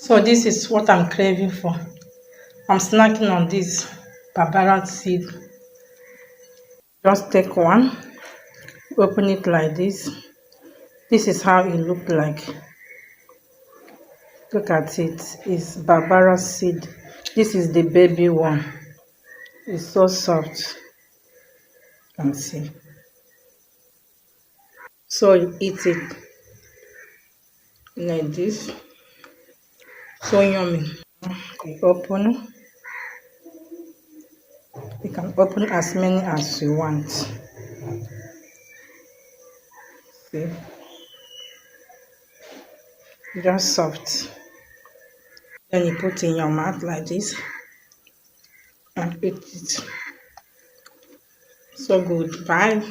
So this is what I'm craving for. I'm snacking on this bambara seed. Just take one, open it like this. This is how it look like. Look at it. It's bambara seed. This is the baby one. It's so soft. You can see. So you eat it like this. So yummy. You open. You can open as many as you want. See? Just soft. Then you put in your mouth like this and eat it. So good. Bye.